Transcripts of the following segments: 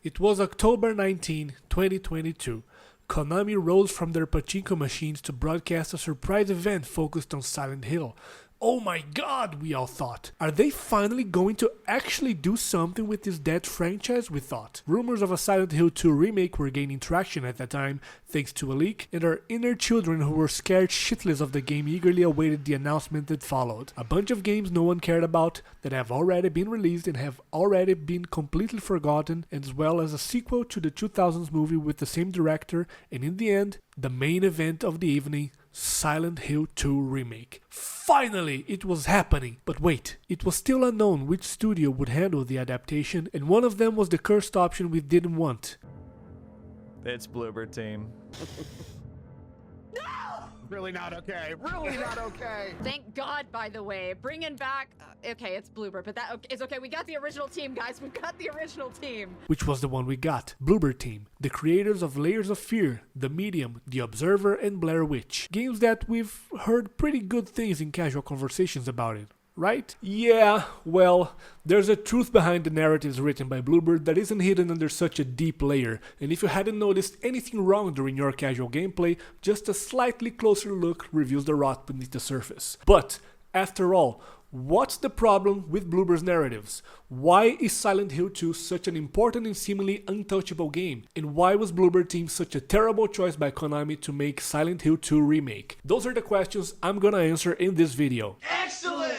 It was October 19, 2022. Konami rose from their pachinko machines to broadcast a surprise event focused on Silent Hill. Oh my god, we all thought. Are they finally going to actually do something with this dead franchise, we thought. Rumors of a Silent Hill 2 remake were gaining traction at that time, thanks to a leak, and our inner children who were scared shitless of the game eagerly awaited the announcement that followed. A bunch of games no one cared about, that have already been released and have already been completely forgotten, as well as a sequel to the 2000s movie with the same director, and in the end, the main event of the evening, Silent Hill 2 Remake. Finally, it was happening. But wait, it was still unknown which studio would handle the adaptation, and one of them was the cursed option we didn't want. It's Bloober Team. Really not okay. Really not okay. Thank God, by the way. Bringing back... okay, it's Bloober, but it's okay. We got the original team, guys. We got the original team. Which was the one we got. Bloober Team. The creators of Layers of Fear, The Medium, The Observer, and Blair Witch. Games that we've heard pretty good things in casual conversations about it. Right? Yeah, well, there's a truth behind the narratives written by Bloober that isn't hidden under such a deep layer, and if you hadn't noticed anything wrong during your casual gameplay, just a slightly closer look reveals the rot beneath the surface. But, after all, what's the problem with Bloober's narratives? Why is Silent Hill 2 such an important and seemingly untouchable game? And why was Bloober Team such a terrible choice by Konami to make Silent Hill 2 Remake? Those are the questions I'm gonna answer in this video. Excellent!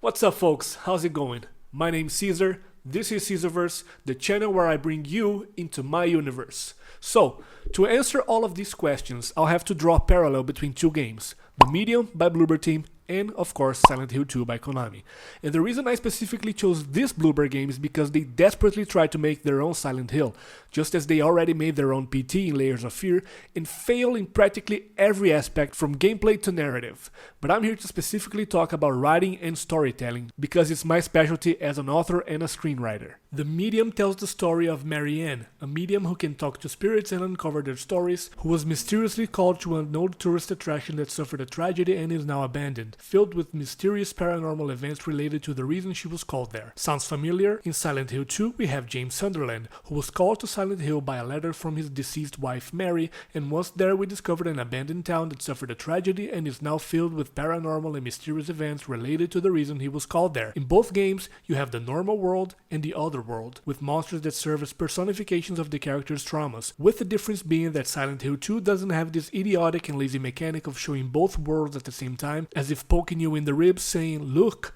What's up folks, how's it going? My name's Caesar, this is Caesarverse, the channel where I bring you into my universe. So, to answer all of these questions, I'll have to draw a parallel between two games, The Medium by Bloober Team and, of course, Silent Hill 2 by Konami. And the reason I specifically chose this Bloober game is because they desperately tried to make their own Silent Hill, just as they already made their own PT in Layers of Fear, and fail in practically every aspect from gameplay to narrative. But I'm here to specifically talk about writing and storytelling, because it's my specialty as an author and a screenwriter. The Medium tells the story of Marianne, a medium who can talk to spirits and uncover their stories, who was mysteriously called to an old tourist attraction that suffered a tragedy and is now abandoned, filled with mysterious paranormal events related to the reason she was called there. Sounds familiar? In Silent Hill 2, we have James Sunderland, who was called to Silent Hill by a letter from his deceased wife Mary, and once there we discovered an abandoned town that suffered a tragedy and is now filled with paranormal and mysterious events related to the reason he was called there. In both games, you have the normal world and the other world, with monsters that serve as personifications of the character's traumas, with the difference being that Silent Hill 2 doesn't have this idiotic and lazy mechanic of showing both worlds at the same time, as if poking you in the ribs saying, look,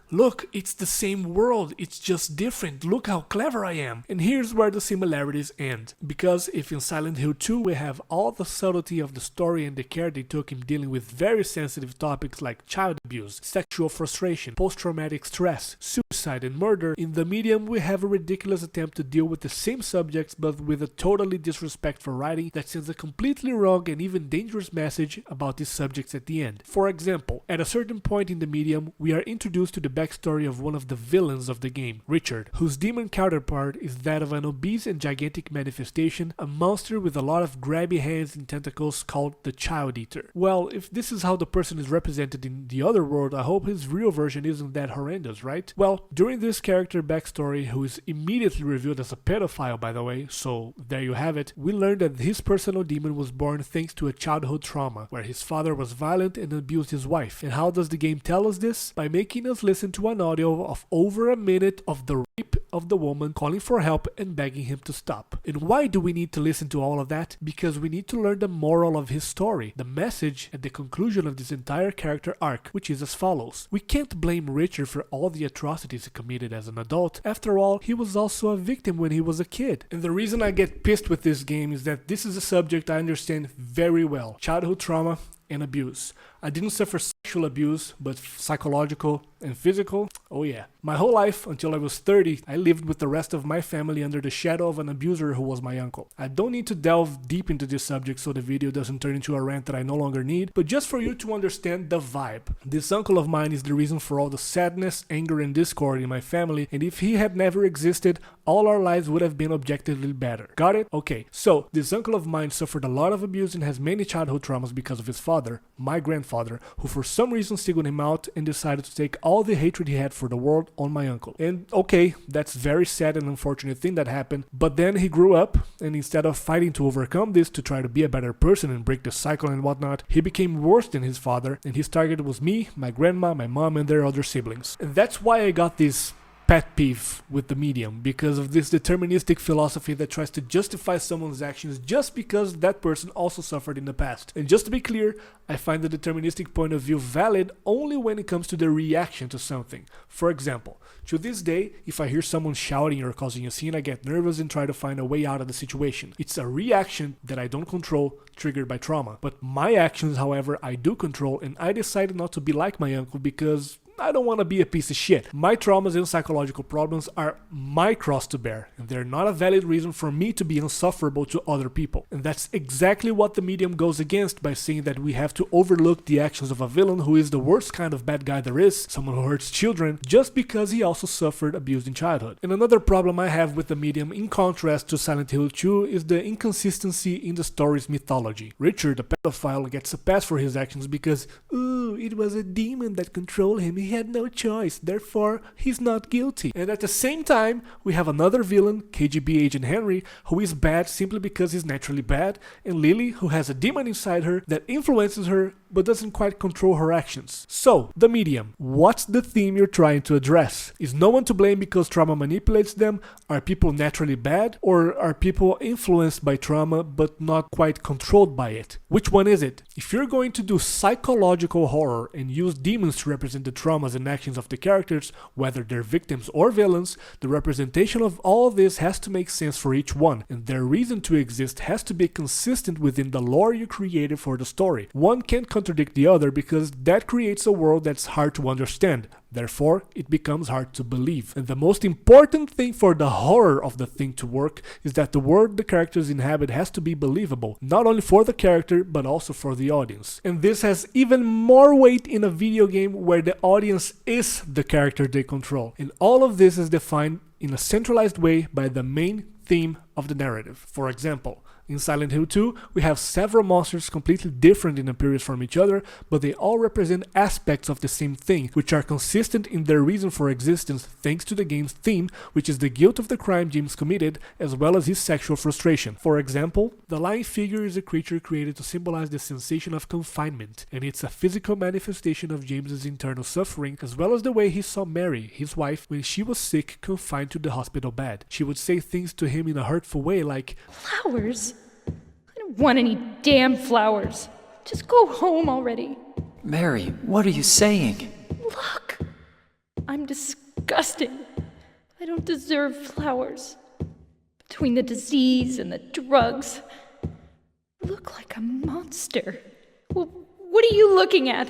it's the same world, it's just different, look how clever I am. And here's where the similarities end. Because if in Silent Hill 2 we have all the subtlety of the story and the care they took in dealing with very sensitive topics like child abuse, sexual frustration, post-traumatic stress, suicide and murder, in The Medium we have a ridiculous attempt to deal with the same subjects but with a totally disrespectful writing that sends a completely wrong and even dangerous message about these subjects at the end. For example, at a certain point in The Medium, we are introduced to the backstory of one of the villains of the game, Richard, whose demon counterpart is that of an obese and gigantic manifestation, a monster with a lot of grabby hands and tentacles called the Child Eater. Well, if this is how the person is represented in the other world, I hope his real version isn't that horrendous, right? Well, during this character backstory, who is immediately revealed as a pedophile by the way, so there you have it, we learn that his personal demon was born thanks to a childhood trauma, where his father was violent and abused his wife. And how does the game tell us this? By making us listen to an audio of over a minute of the rape of the woman calling for help and begging him to stop. And why do we need to listen to all of that? Because we need to learn the moral of his story, the message at the conclusion of this entire character arc, which is as follows. We can't blame Richard for all the atrocities he committed as an adult. After all, he was also a victim when he was a kid. And the reason I get pissed with this game is that this is a subject I understand very well. Childhood trauma and abuse. I didn't suffer sexual abuse, but psychological and physical, oh yeah. My whole life, until I was 30, I lived with the rest of my family under the shadow of an abuser who was my uncle. I don't need to delve deep into this subject so the video doesn't turn into a rant that I no longer need, but just for you to understand the vibe. This uncle of mine is the reason for all the sadness, anger, and discord in my family, and if he had never existed, all our lives would have been objectively better. Got it? Okay, so this uncle of mine suffered a lot of abuse and has many childhood traumas because of his father, my grandfather, grandfather, who for some reason singled him out and decided to take all the hatred he had for the world on my uncle. And okay, that's very sad and unfortunate thing that happened, but then he grew up, and instead of fighting to overcome this to try to be a better person and break the cycle and whatnot, he became worse than his father, and his target was me, my grandma, my mom, and their other siblings. And that's why I got this pet peeve with the medium, because of this deterministic philosophy that tries to justify someone's actions just because that person also suffered in the past. And just to be clear, I find the deterministic point of view valid only when it comes to the reaction to something. For example, to this day, if I hear someone shouting or causing a scene, I get nervous and try to find a way out of the situation. It's a reaction that I don't control, triggered by trauma. But my actions, however, I do control, and I decided not to be like my uncle because I don't want to be a piece of shit. My traumas and psychological problems are my cross to bear, and they're not a valid reason for me to be insufferable to other people. And that's exactly what the medium goes against by saying that we have to overlook the actions of a villain who is the worst kind of bad guy there is, someone who hurts children, just because he also suffered abuse in childhood. And another problem I have with the medium, in contrast to Silent Hill 2, is the inconsistency in the story's mythology. Richard, the pedophile, gets a pass for his actions because, ooh, it was a demon that controlled him. He had no choice, therefore he's not guilty. And at the same time, we have another villain, KGB agent Henry, who is bad simply because he's naturally bad, and Lily, who has a demon inside her that influences her but doesn't quite control her actions. So, the medium. What's the theme you're trying to address? Is no one to blame because trauma manipulates them? Are people naturally bad? Or are people influenced by trauma but not quite controlled by it? Which one is it? If you're going to do psychological horror and use demons to represent the traumas and actions of the characters, whether they're victims or villains, the representation of all of this has to make sense for each one, and their reason to exist has to be consistent within the lore you created for the story. One can't contradict the other because that creates a world that's hard to understand. Therefore, it becomes hard to believe. And the most important thing for the horror of the thing to work is that the world the characters inhabit has to be believable, not only for the character, but also for the audience. And this has even more weight in a video game where the audience is the character they control. And all of this is defined in a centralized way by the main theme of the narrative. For example, in Silent Hill 2, we have several monsters completely different in appearance from each other, but they all represent aspects of the same thing, which are consistent in their reason for existence thanks to the game's theme, which is the guilt of the crime James committed, as well as his sexual frustration. For example, the lying figure is a creature created to symbolize the sensation of confinement, and it's a physical manifestation of James's internal suffering, as well as the way he saw Mary, his wife, when she was sick, confined to the hospital bed. She would say things to him in a hurtful way like, "Flowers? I don't want any damn flowers. Just go home already." Mary, what are you saying? Look, I'm disgusting. I don't deserve flowers. Between the disease and the drugs, I look like a monster. Well, what are you looking at?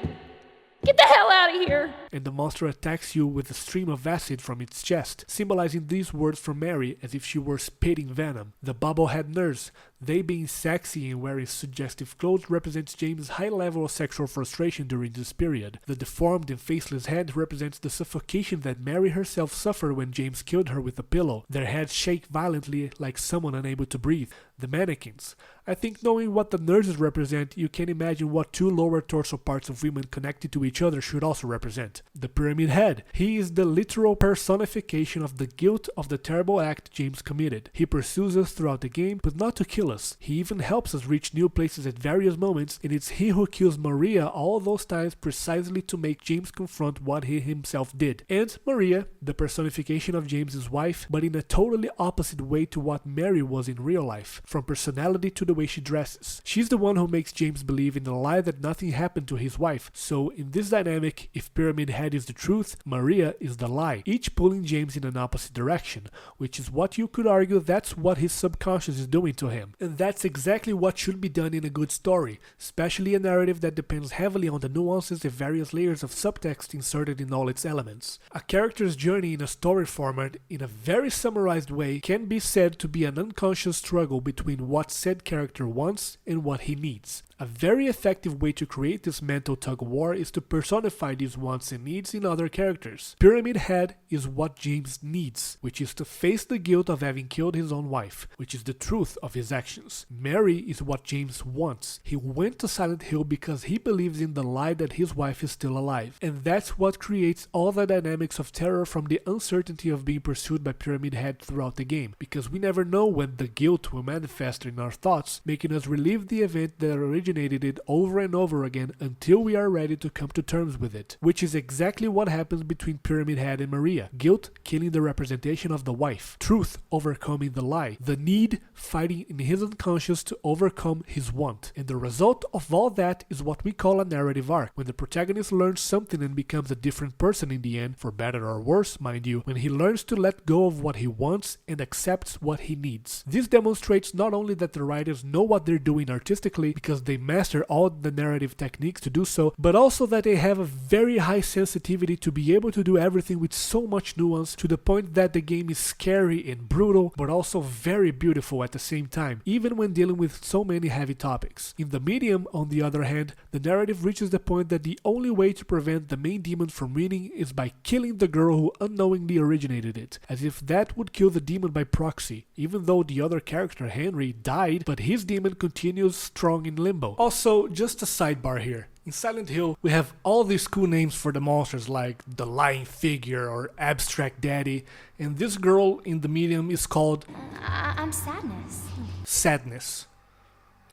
Get the hell out of here! And the monster attacks you with a stream of acid from its chest, symbolizing these words from Mary as if she were spitting venom. The bobblehead nurse, they being sexy and wearing suggestive clothes, represents James' high level of sexual frustration during this period. The deformed and faceless head represents the suffocation that Mary herself suffered when James killed her with a pillow. Their heads shake violently like someone unable to breathe. The mannequins. I think knowing what the nurses represent, you can imagine what two lower torso parts of women connected to each other should also represent. The pyramid head. He is the literal personification of the guilt of the terrible act James committed. He pursues us throughout the game, but not to kill us. He even helps us reach new places at various moments, and it's he who kills Maria all those times precisely to make James confront what he himself did. And Maria, the personification of James's wife, but in a totally opposite way to what Mary was in real life. From personality to the way she dresses. She's the one who makes James believe in the lie that nothing happened to his wife. So in this dynamic, if Pyramid Head is the truth, Maria is the lie, each pulling James in an opposite direction, which is what you could argue that's what his subconscious is doing to him. And that's exactly what should be done in a good story, especially a narrative that depends heavily on the nuances and various layers of subtext inserted in all its elements. A character's journey in a story format, in a very summarized way, can be said to be an unconscious struggle between what said character wants and what he needs. A very effective way to create this mental tug-of-war is to personify these wants and needs in other characters. Pyramid Head is what James needs, which is to face the guilt of having killed his own wife, which is the truth of his actions. Mary is what James wants. He went to Silent Hill because he believes in the lie that his wife is still alive, and that's what creates all the dynamics of terror from the uncertainty of being pursued by Pyramid Head throughout the game, because we never know when the guilt will manifest in our thoughts, making us relive the event that originated it over and over again until we are ready to come to terms with it, which is exactly what happens between Pyramid Head and Maria. Guilt killing the representation of the wife, truth overcoming the lie, the need fighting in his unconscious to overcome his want, and the result of all that is what we call a narrative arc, when the protagonist learns something and becomes a different person in the end, for better or worse, mind you, when he learns to let go of what he wants and accepts what he needs. This demonstrates not only that the writers know what they're doing artistically because they master all the narrative techniques to do so, but also that they have a very high sensitivity to be able to do everything with so much nuance, to the point that the game is scary and brutal, but also very beautiful at the same time, even when dealing with so many heavy topics. In the medium, on the other hand, the narrative reaches the point that the only way to prevent the main demon from winning is by killing the girl who unknowingly originated it, as if that would kill the demon by proxy, even though the other character, Henry, died, but his demon continues strong in limbo. Also, just a sidebar here. In Silent Hill, we have all these cool names for the monsters like the Lying Figure or Abstract Daddy, and this girl in the medium is called... I'm Sadness. Sadness.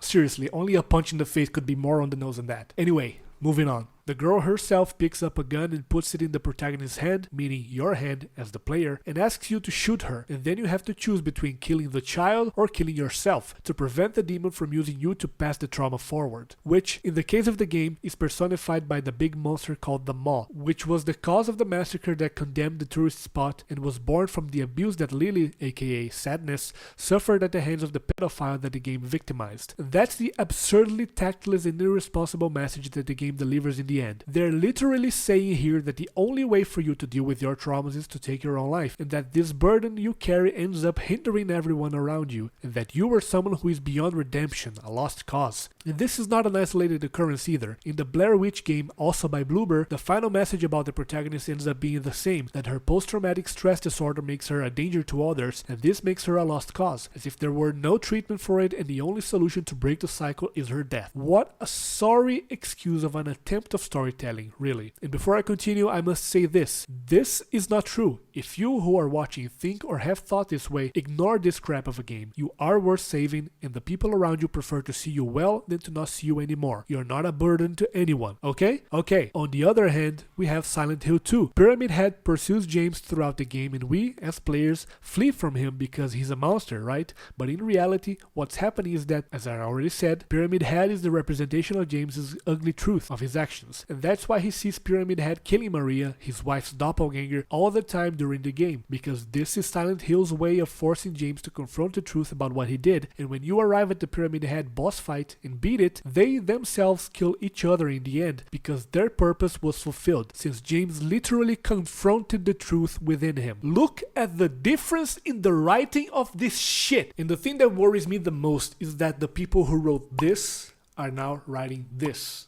Seriously, only a punch in the face could be more on the nose than that. Anyway, moving on. The girl herself picks up a gun and puts it in the protagonist's hand, meaning your hand as the player, and asks you to shoot her, and then you have to choose between killing the child or killing yourself to prevent the demon from using you to pass the trauma forward, which, in the case of the game, is personified by the big monster called the Maw, which was the cause of the massacre that condemned the tourist spot and was born from the abuse that Lily, aka Sadness, suffered at the hands of the pedophile that the game victimized. That's the absurdly tactless and irresponsible message that the game delivers in the end. They're literally saying here that the only way for you to deal with your traumas is to take your own life, and that this burden you carry ends up hindering everyone around you, and that you are someone who is beyond redemption, a lost cause. And this is not an isolated occurrence either. In the Blair Witch game, also by Bloober, the final message about the protagonist ends up being the same, that her post-traumatic stress disorder makes her a danger to others, and this makes her a lost cause, as if there were no treatment for it and the only solution to break the cycle is her death. What a sorry excuse of an attempt of storytelling, really. And before I continue, I must say this. This is not true. If you who are watching think or have thought this way, ignore this crap of a game. You are worth saving, and the people around you prefer to see you well than to not see you anymore. You're not a burden to anyone, okay? Okay, on the other hand, we have Silent Hill 2. Pyramid Head pursues James throughout the game, and we, as players, flee from him because he's a monster, right? But in reality, what's happening is that, as I already said, Pyramid Head is the representation of James's ugly truth of his actions, and that's why he sees Pyramid Head killing Maria, his wife's doppelganger, all the time during the game, because this is Silent Hill's way of forcing James to confront the truth about what he did, and when you arrive at the Pyramid Head boss fight and beat it, they themselves kill each other in the end, because their purpose was fulfilled, since James literally confronted the truth within him. Look at the difference in the writing of this shit! And the thing that worries me the most is that the people who wrote this are now writing this.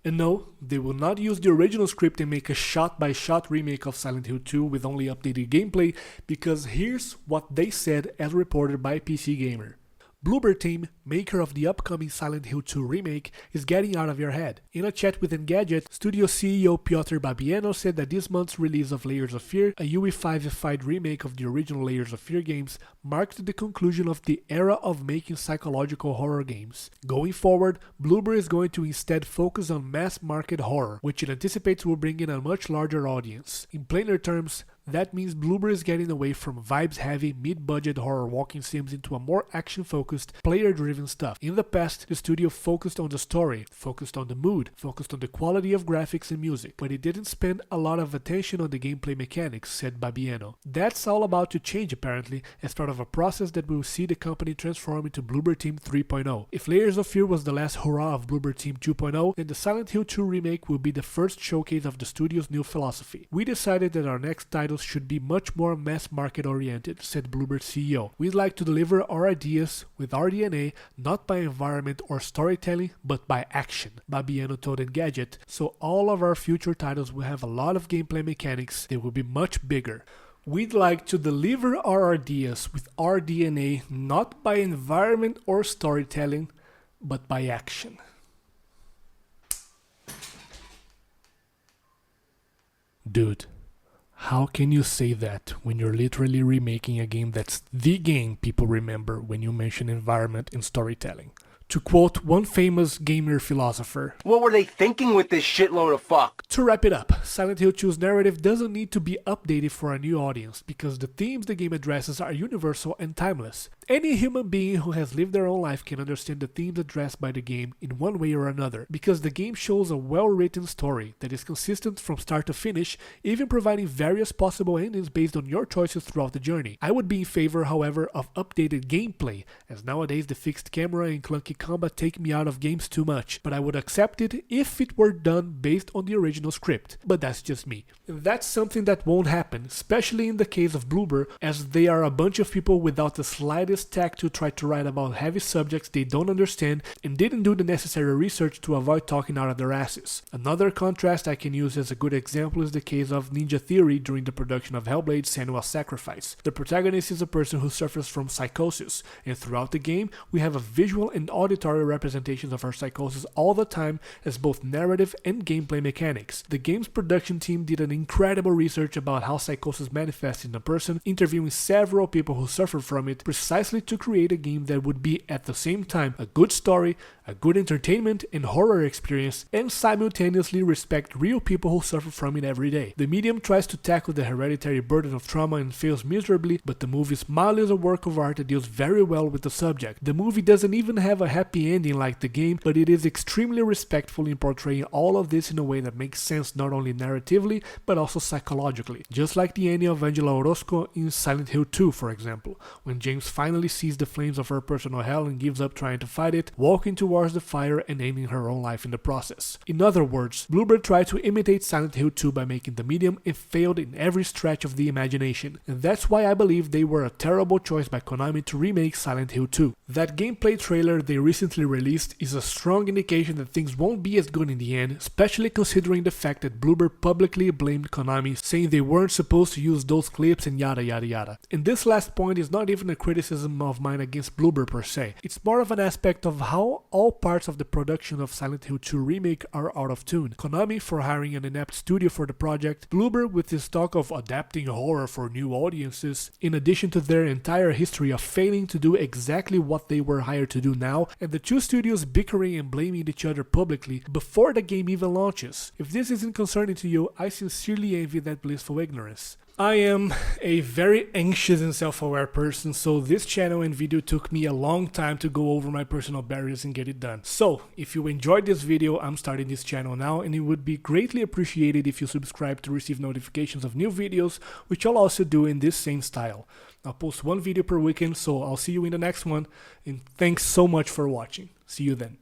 And no, they will not use the original script and make a shot-by-shot remake of Silent Hill 2 with only updated gameplay, because here's what they said as reported by PC Gamer. Bloober Team, maker of the upcoming Silent Hill 2 remake, is getting out of your head. In a chat with Engadget, studio CEO Piotr Babieno said that this month's release of Layers of Fear, a UE5-ified remake of the original Layers of Fear games, marked the conclusion of the era of making psychological horror games. Going forward, Bloober is going to instead focus on mass-market horror, which it anticipates will bring in a much larger audience. In plainer terms, that means Bloober is getting away from vibes-heavy, mid-budget horror walking sims into a more action-focused, player-driven stuff. In the past, the studio focused on the story, focused on the mood, focused on the quality of graphics and music, but it didn't spend a lot of attention on the gameplay mechanics, said Babieno. That's all about to change apparently, as part of a process that will see the company transform into Bloober Team 3.0. If Layers of Fear was the last hurrah of Bloober Team 2.0, then the Silent Hill 2 remake will be the first showcase of the studio's new philosophy. We decided that our next title titles should be much more mass market oriented, said Bloober CEO. We'd like to deliver our ideas with our DNA, not by environment or storytelling, but by action, Babiano told Engadget, so all of our future titles will have a lot of gameplay mechanics, they will be much bigger. We'd like to deliver our ideas with our DNA, not by environment or storytelling, but by action. Dude, how can you say that when you're literally remaking a game that's the game people remember when you mention environment and storytelling? To quote one famous gamer philosopher, what were they thinking with this shitload of fuck? To wrap it up, Silent Hill 2's narrative doesn't need to be updated for a new audience because the themes the game addresses are universal and timeless. Any human being who has lived their own life can understand the themes addressed by the game in one way or another, because the game shows a well-written story that is consistent from start to finish, even providing various possible endings based on your choices throughout the journey. I would be in favor, however, of updated gameplay, as nowadays the fixed camera and clunky combat take me out of games too much, but I would accept it if it were done based on the original script, but that's just me. That's something that won't happen, especially in the case of Bloober, as they are a bunch of people without the slightest tact to try to write about heavy subjects they don't understand and didn't do the necessary research to avoid talking out of their asses. Another contrast I can use as a good example is the case of Ninja Theory during the production of Hellblade: Senua's Sacrifice. The protagonist is a person who suffers from psychosis, and throughout the game we have a visual and auditory representations of her psychosis all the time as both narrative and gameplay mechanics. The game's production team did an incredible research about how psychosis manifests in a person, interviewing several people who suffer from it precisely to create a game that would be at the same time a good story, a good entertainment and horror experience, and simultaneously respect real people who suffer from it every day. The medium tries to tackle the hereditary burden of trauma and fails miserably, but the movie's Smile is a work of art that deals very well with the subject. The movie doesn't even have a happy ending like the game, but it is extremely respectful in portraying all of this in a way that makes sense not only narratively, but also psychologically. Just like the ending of Angela Orozco in Silent Hill 2, for example, when James finally sees the flames of her personal hell and gives up trying to fight it, walking towards the fire and ending her own life in the process. In other words, Bloober tried to imitate Silent Hill 2 by making the medium and failed in every stretch of the imagination, and that's why I believe they were a terrible choice by Konami to remake Silent Hill 2. That gameplay trailer they recently released is a strong indication that things won't be as good in the end, especially considering the fact that Bloober publicly blamed Konami, saying they weren't supposed to use those clips and yada yada yada. And this last point is not even a criticism of mine against Bloober per se. It's more of an aspect of how all parts of the production of Silent Hill 2 Remake are out of tune. Konami for hiring an inept studio for the project, Bloober with his talk of adapting horror for new audiences, in addition to their entire history of failing to do exactly what they were hired to do now, and the two studios bickering and blaming each other publicly before the game even launches. If this isn't concerning to you, I sincerely envy that blissful ignorance. I am a very anxious and self-aware person, so this channel and video took me a long time to go over my personal barriers and get it done. So, if you enjoyed this video, I'm starting this channel now, and it would be greatly appreciated if you subscribe to receive notifications of new videos, which I'll also do in this same style. I'll post one video per weekend, so I'll see you in the next one, and thanks so much for watching. See you then.